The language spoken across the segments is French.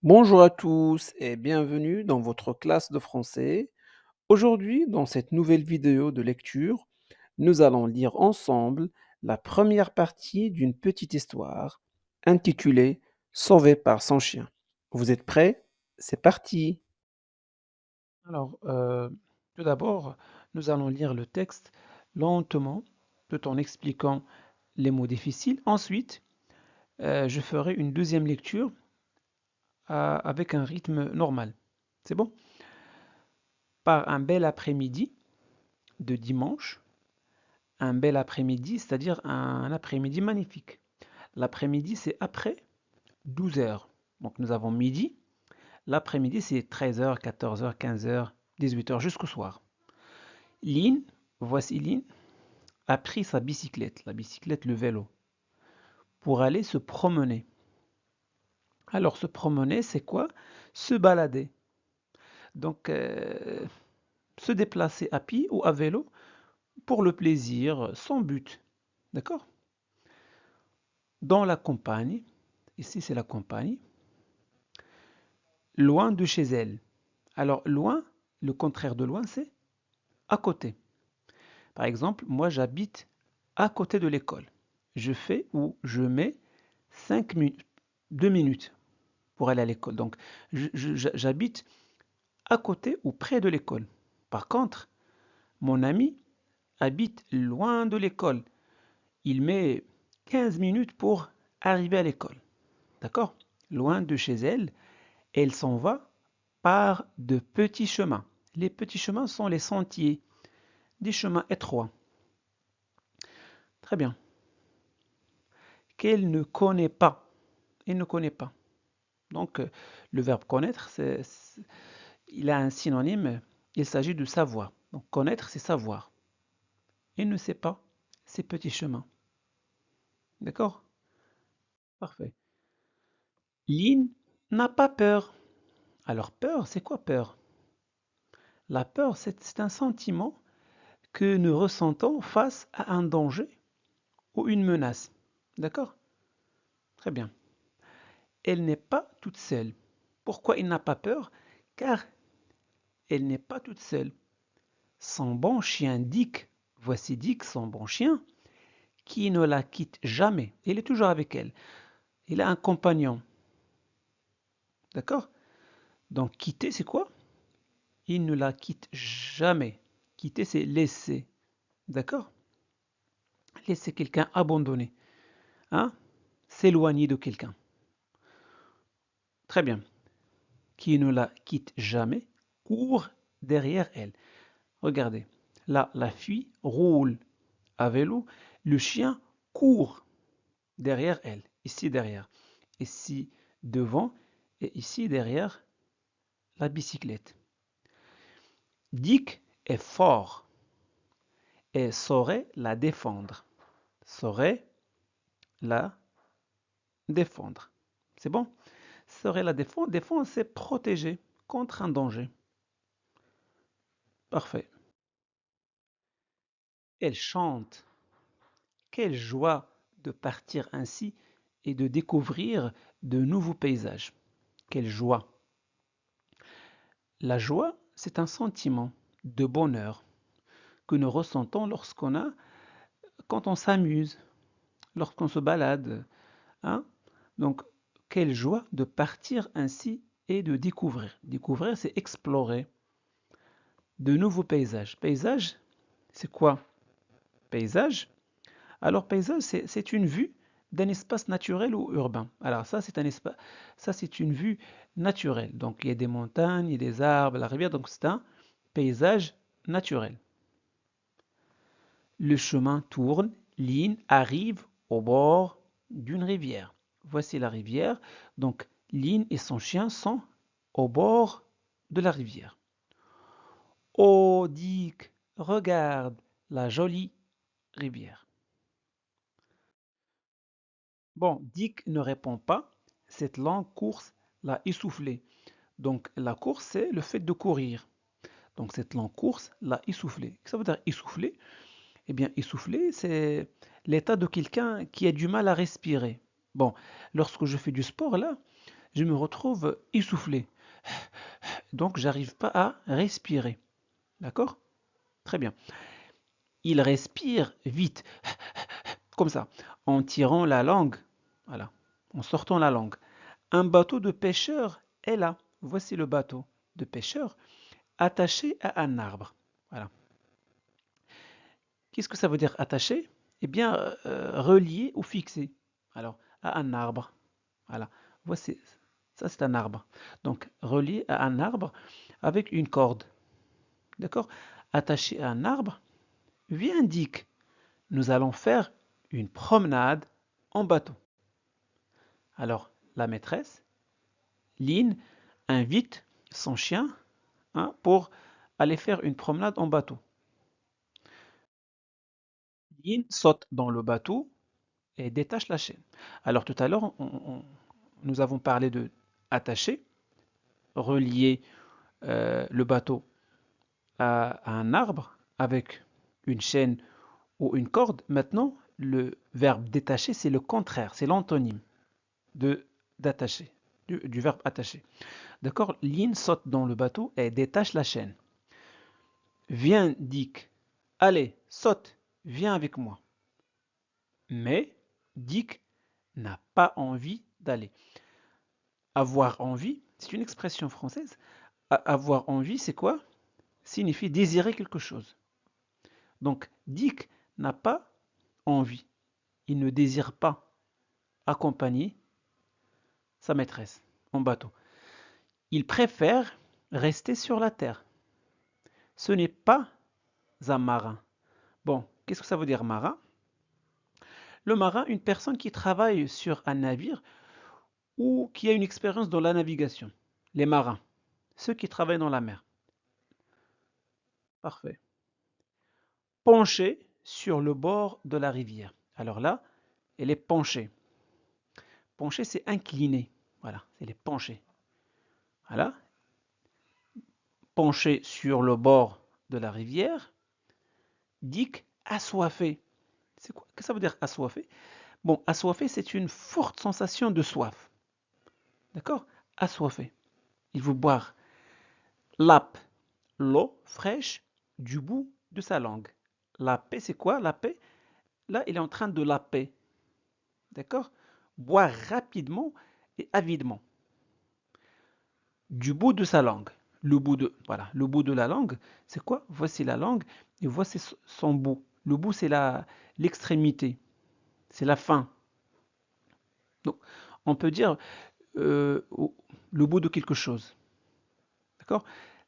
Bonjour à tous et bienvenue dans votre classe de français. Aujourd'hui, dans cette nouvelle vidéo de lecture, nous allons lire ensemble la première partie d'une petite histoire intitulée Sauvé par son chien. Vous êtes prêts? C'est parti! Alors, tout d'abord, nous allons lire le texte lentement, tout en expliquant les mots difficiles. Ensuite, je ferai une deuxième lecture avec un rythme normal. C'est bon? Par un bel après-midi de dimanche, un bel après-midi, c'est-à-dire un après-midi magnifique. L'après-midi, c'est après 12 heures. Donc, nous avons midi. L'après-midi, c'est 13 heures, 14 heures, 15 heures, 18 heures jusqu'au soir. Lynn, voici Lynn, a pris sa bicyclette, la bicyclette, le vélo, pour aller se promener. Alors, se promener, c'est quoi? Se balader. Donc, se déplacer à pied ou à vélo pour le plaisir, sans but. D'accord? Dans la campagne, ici c'est la campagne, loin de chez elle. Alors, loin, le contraire de loin, c'est à côté. Par exemple, moi j'habite à côté de l'école. Je fais ou je mets 5 minutes, 2 minutes pour aller à l'école. Donc, j'habite à côté ou près de l'école. Par contre, mon ami habite loin de l'école. Il met 15 minutes pour arriver à l'école. D'accord? Loin de chez elle, elle s'en va par de petits chemins. Les petits chemins sont les sentiers, des chemins étroits. Très bien. Qu'elle ne connaît pas. Elle ne connaît pas. Donc, le verbe connaître, il a un synonyme. Il s'agit de savoir. Donc, connaître, c'est savoir. Elle ne sait pas ces petits chemins. D'accord? Parfait. Lynn n'a pas peur. Alors, peur, c'est quoi peur? La peur, c'est un sentiment que nous ressentons face à un danger ou une menace. D'accord? Très bien. Elle n'est pas toute seule. Pourquoi il n'a pas peur? Car elle n'est pas toute seule. Son bon chien Dick, voici Dick, son bon chien, qui ne la quitte jamais. Il est toujours avec elle. Il a un compagnon. D'accord? Donc quitter, c'est quoi? Il ne la quitte jamais. Quitter, c'est laisser. D'accord? Laisser quelqu'un abandonné. Hein? S'éloigner de quelqu'un. Très bien. Qui ne la quitte jamais, court derrière elle. Regardez. Là, la fille roule à vélo. Le chien court derrière elle. Ici derrière. Ici devant. Et ici derrière la bicyclette. Dick est fort et saurait la défendre. Saurait la défendre. C'est bon? Saurait la défendre. Défendre, c'est protéger contre un danger. Parfait. Elle chante. Quelle joie de partir ainsi et de découvrir de nouveaux paysages. Quelle joie. La joie, c'est un sentiment de bonheur que nous ressentons quand on s'amuse, lorsqu'on se balade. Hein? Donc, quelle joie de partir ainsi et de découvrir. Découvrir, c'est explorer de nouveaux paysages. Paysage, c'est quoi? Paysage. Alors, paysage, c'est une vue d'un espace naturel ou urbain. Alors, ça, c'est un espace, ça, c'est une vue naturelle. Donc, il y a des montagnes, il y a des arbres, la rivière. Donc, c'est un paysage naturel. Le chemin tourne, Lynn arrive au bord d'une rivière. Voici la rivière. Donc, Lynn et son chien sont au bord de la rivière. Oh, Dick, regarde la jolie rivière. Bon, Dick ne répond pas. Cette longue course l'a essoufflé. Donc, la course, c'est le fait de courir. Donc, cette longue course l'a essoufflé. Qu'est-ce que ça veut dire essoufflé? Eh bien, essoufflé, c'est l'état de quelqu'un qui a du mal à respirer. Bon, lorsque je fais du sport, là, je me retrouve essoufflé. Donc, j'arrive pas à respirer. D'accord? Très bien. Il respire vite, comme ça, en tirant la langue. Voilà, en sortant la langue. Un bateau de pêcheur est là. Voici le bateau de pêcheur attaché à un arbre. Voilà. Qu'est-ce que ça veut dire attaché? Eh bien, relié ou fixé. Alors, à un arbre. Voilà. Voici, ça c'est un arbre. Donc, relié à un arbre avec une corde. D'accord? Attaché à un arbre. Viens, Dick. Nous allons faire une promenade en bateau. Alors, la maîtresse, Lynn, invite son chien, hein, pour aller faire une promenade en bateau. Lynn saute dans le bateau et détache la chaîne. Alors tout à l'heure, nous avons parlé de attacher, relier le bateau à un arbre avec une chaîne ou une corde. Maintenant, le verbe détacher, c'est le contraire, c'est l'antonyme de d'attacher, du verbe attacher. D'accord? Lynn saute dans le bateau et détache la chaîne. Viens, Dick. Allez, saute, viens avec moi. Mais Dick n'a pas envie d'aller. Avoir envie, c'est une expression française. Avoir envie, c'est quoi? Signifie désirer quelque chose. Donc, Dick n'a pas envie. Il ne désire pas accompagner sa maîtresse en bateau. Il préfère rester sur la terre. Ce n'est pas un marin. Bon, qu'est-ce que ça veut dire marin? Le marin, une personne qui travaille sur un navire ou qui a une expérience dans la navigation. Les marins, ceux qui travaillent dans la mer. Parfait. Penché sur le bord de la rivière. Alors là, elle est penchée. Penché, c'est incliné. Voilà, elle est penchée. Voilà. Penché sur le bord de la rivière. Dick assoiffé. C'est quoi? Qu'est-ce que ça veut dire assoiffé? Bon, assoiffé, c'est une forte sensation de soif. D'accord? Assoiffé. Il veut boire. Lappe. L'eau fraîche du bout de sa langue. Laper, c'est quoi? Laper? Là, il est en train de laper. D'accord? Boire rapidement et avidement. Du bout de sa langue. Le bout de, voilà, le bout de la langue, c'est quoi? Voici la langue et voici son bout. Le bout, c'est l'extrémité, c'est la fin. Donc, on peut dire euh, le bout de quelque chose. D'accord?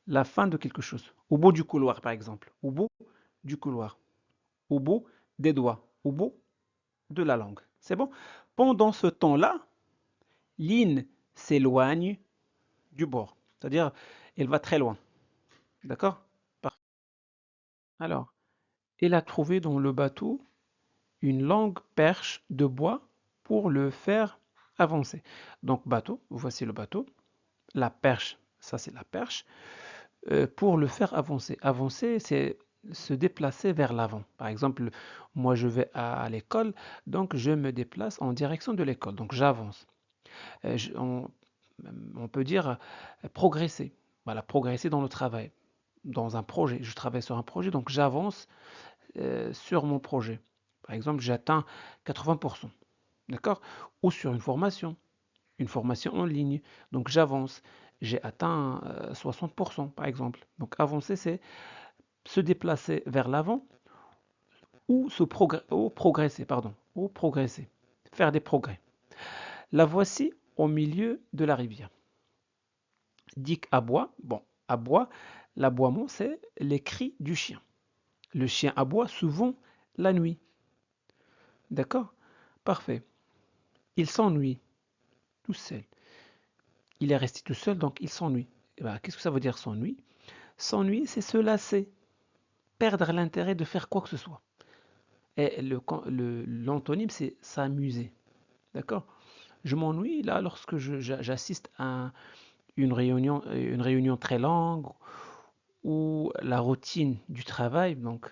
La fin de quelque chose. Au bout du couloir, par exemple. Au bout du couloir. Au bout des doigts. Au bout de la langue. C'est bon? Pendant ce temps-là, Lynn s'éloigne du bord. C'est-à-dire, elle va très loin. D'accord? Parfait. Alors, elle a trouvé dans le bateau une longue perche de bois pour le faire avancer. Donc, bateau, voici le bateau. La perche, ça c'est la perche. Pour le faire avancer. Avancer, c'est se déplacer vers l'avant. Par exemple, moi je vais à l'école, donc je me déplace en direction de l'école. Donc j'avance. On peut dire progresser. Voilà, progresser dans le travail, dans un projet. Je travaille sur un projet, donc j'avance sur mon projet. Par exemple, j'atteins 80%, d'accord? Ou sur une formation en ligne. Donc j'avance. J'ai atteint 60%, par exemple. Donc avancer, c'est se déplacer vers l'avant ou progresser, pardon, ou progresser, faire des progrès. La voici au milieu de la rivière. Dick aboie. Bon, aboie, l'aboiement, c'est les cris du chien. Le chien aboie souvent la nuit. D'accord? Parfait. Il s'ennuie tout seul. Il est resté tout seul, donc il s'ennuie. Eh ben, qu'est-ce que ça veut dire s'ennuie? S'ennuie, c'est se lasser, perdre l'intérêt de faire quoi que ce soit. Et l'antonyme, c'est s'amuser. D'accord? Je m'ennuie là lorsque j'assiste à une réunion très longue ou la routine du travail. Donc,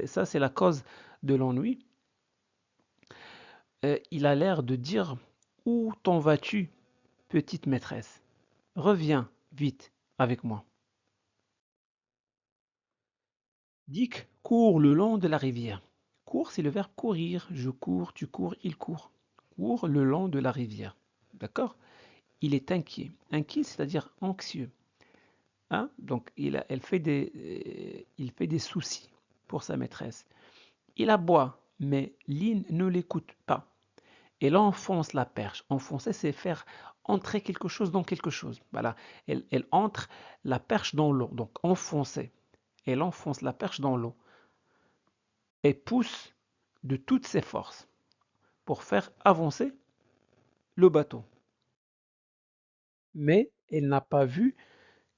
ça, c'est la cause de l'ennui. Il a l'air de dire où t'en vas-tu? petite maîtresse. Reviens vite avec moi. Dick court le long de la rivière. Court, c'est le verbe courir. Je cours, tu cours, il court. Court le long de la rivière. D'accord? Il est inquiet. Inquiet, c'est-à-dire anxieux. Hein? Donc, il fait des soucis pour sa maîtresse. Il aboie, mais Lynn ne l'écoute pas. Elle enfonce la perche. Enfoncer, c'est faire entrer quelque chose dans quelque chose. Voilà. Elle entre la perche dans l'eau. Donc, enfoncer. Elle enfonce la perche dans l'eau et pousse de toutes ses forces pour faire avancer le bateau. Mais elle n'a pas vu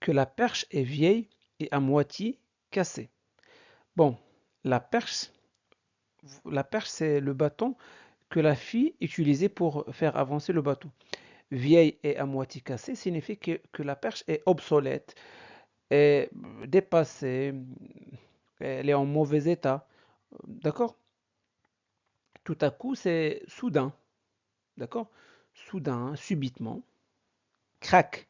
que la perche est vieille et à moitié cassée. Bon, la perche, la perche, c'est le bâton que la fille utilisait pour faire avancer le bateau. Vieille et à moitié cassée signifie que la perche est obsolète, est dépassée, elle est en mauvais état. D'accord? Tout à coup, c'est soudain. D'accord? Soudain, subitement. Crac.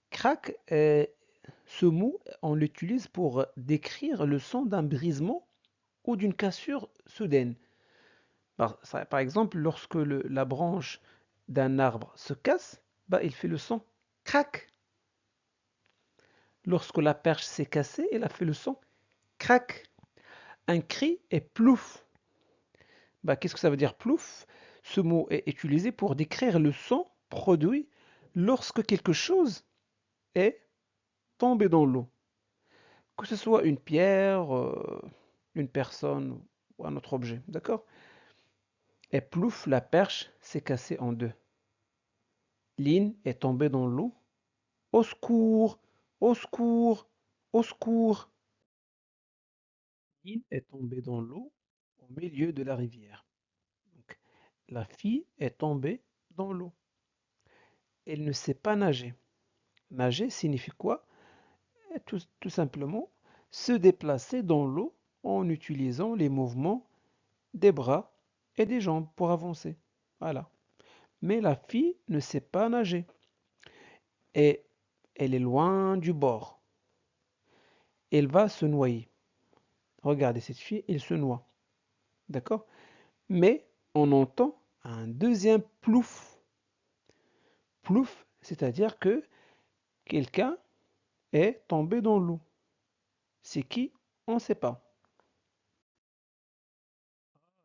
Crac, ce mot, on l'utilise pour décrire le son d'un brisement ou d'une cassure soudaine. Par exemple, lorsque la branche d'un arbre se casse, bah, il fait le son crac. Lorsque la perche s'est cassée, elle a fait le son crac. Un cri est plouf. Bah, qu'est-ce que ça veut dire plouf? Ce mot est utilisé pour décrire le son produit lorsque quelque chose est tombé dans l'eau. Que ce soit une pierre, une personne ou un autre objet. D'accord? Et plouf, la perche s'est cassée en deux. Lynn est tombée dans l'eau. Au secours! Au secours! Au secours! Lynn est tombée dans l'eau au milieu de la rivière. Donc, la fille est tombée dans l'eau. Elle ne sait pas nager. Nager signifie quoi? Tout simplement se déplacer dans l'eau en utilisant les mouvements des bras et des jambes pour avancer. Voilà. Mais la fille ne sait pas nager et elle est loin du bord. Elle va se noyer. Regardez cette fille, elle se noie. D'accord? Mais on entend un deuxième plouf. Plouf, c'est-à-dire que quelqu'un est tombé dans l'eau. C'est qui? On ne sait pas.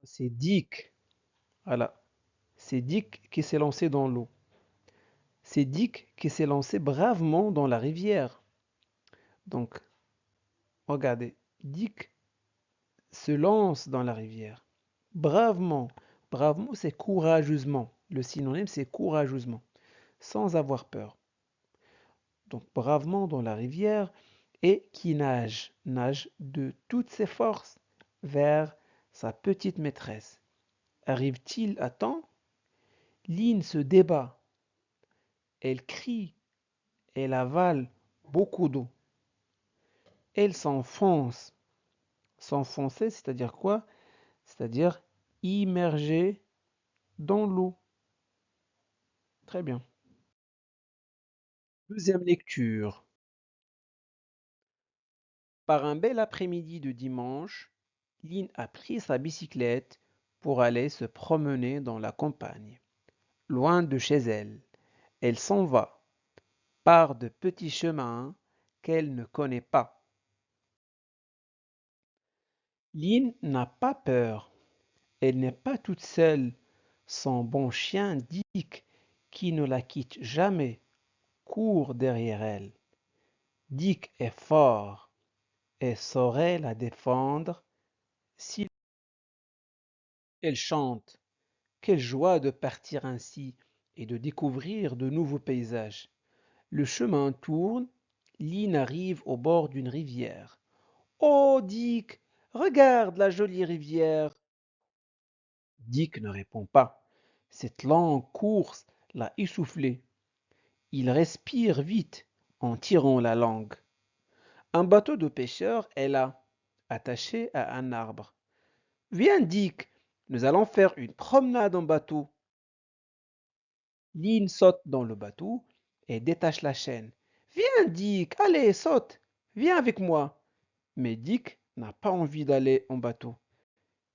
C'est Dick. Voilà. C'est Dick qui s'est lancé dans l'eau. C'est Dick qui s'est lancé bravement dans la rivière. Donc, regardez, Dick se lance dans la rivière. Bravement. Bravement, c'est courageusement. Le synonyme, c'est courageusement, sans avoir peur. Donc, bravement dans la rivière et qui nage, nage de toutes ses forces vers sa petite maîtresse. Arrive-t-il à temps? Lynn se débat. Elle crie. Elle avale beaucoup d'eau. Elle s'enfonce. S'enfoncer, c'est-à-dire quoi? C'est-à-dire immerger dans l'eau. Très bien. Deuxième lecture. Par un bel après-midi de dimanche, Lynn a pris sa bicyclette pour aller se promener dans la campagne, loin de chez elle. Elle s'en va, par de petits chemins qu'elle ne connaît pas. Lynn n'a pas peur. Elle n'est pas toute seule. Son bon chien Dick, qui ne la quitte jamais, court derrière elle. Dick est fort et saurait la défendre si elle chante. Quelle joie de partir ainsi et de découvrir de nouveaux paysages. Le chemin tourne, Lynn arrive au bord d'une rivière. Oh, Dick, regarde la jolie rivière. Dick ne répond pas. Cette longue course l'a essoufflé. Il respire vite en tirant la langue. Un bateau de pêcheurs est là, attaché à un arbre. Viens, Dick, nous allons faire une promenade en bateau. Lynn saute dans le bateau et détache la chaîne. Viens, Dick, allez, saute, viens avec moi. Mais Dick n'a pas envie d'aller en bateau.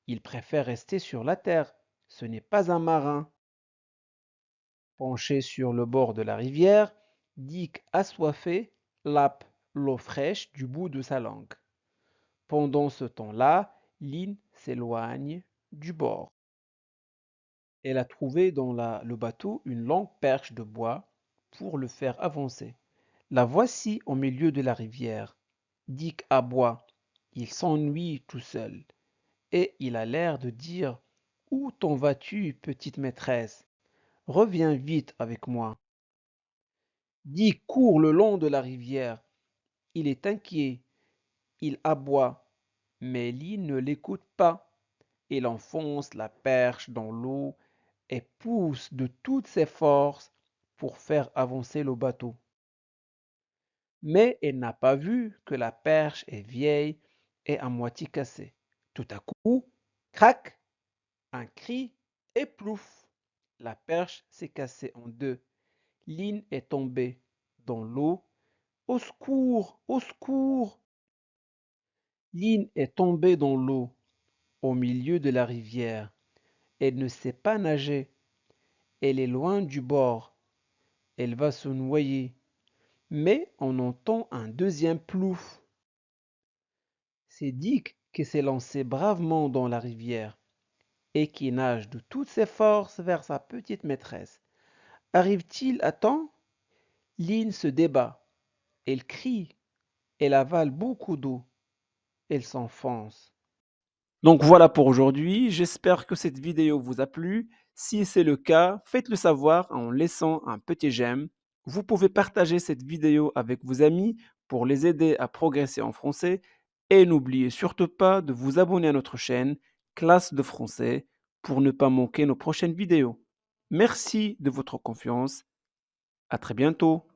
Il préfère rester sur la terre. Ce n'est pas un marin. Penché sur le bord de la rivière, Dick, assoiffé, lappe l'eau fraîche du bout de sa langue. Pendant ce temps-là, Lynn s'éloigne du bord. Elle a trouvé dans le bateau une longue perche de bois pour le faire avancer. La voici au milieu de la rivière. Dick aboie. Il s'ennuie tout seul. Et il a l'air de dire: Où t'en vas-tu, petite maîtresse? Reviens vite avec moi. Dick court le long de la rivière. Il est inquiet. Il aboie. Mais Lynn ne l'écoute pas. Il enfonce la perche dans l'eau et pousse de toutes ses forces pour faire avancer le bateau. Mais elle n'a pas vu que la perche est vieille et à moitié cassée. Tout à coup, crac, un cri et plouf, la perche s'est cassée en deux. Lynn est tombée dans l'eau. Au secours, au secours! Lynn est tombée dans l'eau au milieu de la rivière. Elle ne sait pas nager. Elle est loin du bord. Elle va se noyer. Mais on entend un deuxième plouf. C'est Dick qui s'est lancé bravement dans la rivière et qui nage de toutes ses forces vers sa petite maîtresse. Arrive-t-il à temps? Lynn se débat. Elle crie. Elle avale beaucoup d'eau. Elle s'enfonce. Donc voilà pour aujourd'hui. J'espère que cette vidéo vous a plu. Si c'est le cas, faites-le savoir en laissant un petit j'aime. Vous pouvez partager cette vidéo avec vos amis pour les aider à progresser en français. Et n'oubliez surtout pas de vous abonner à notre chaîne Classe de français pour ne pas manquer nos prochaines vidéos. Merci de votre confiance. À très bientôt.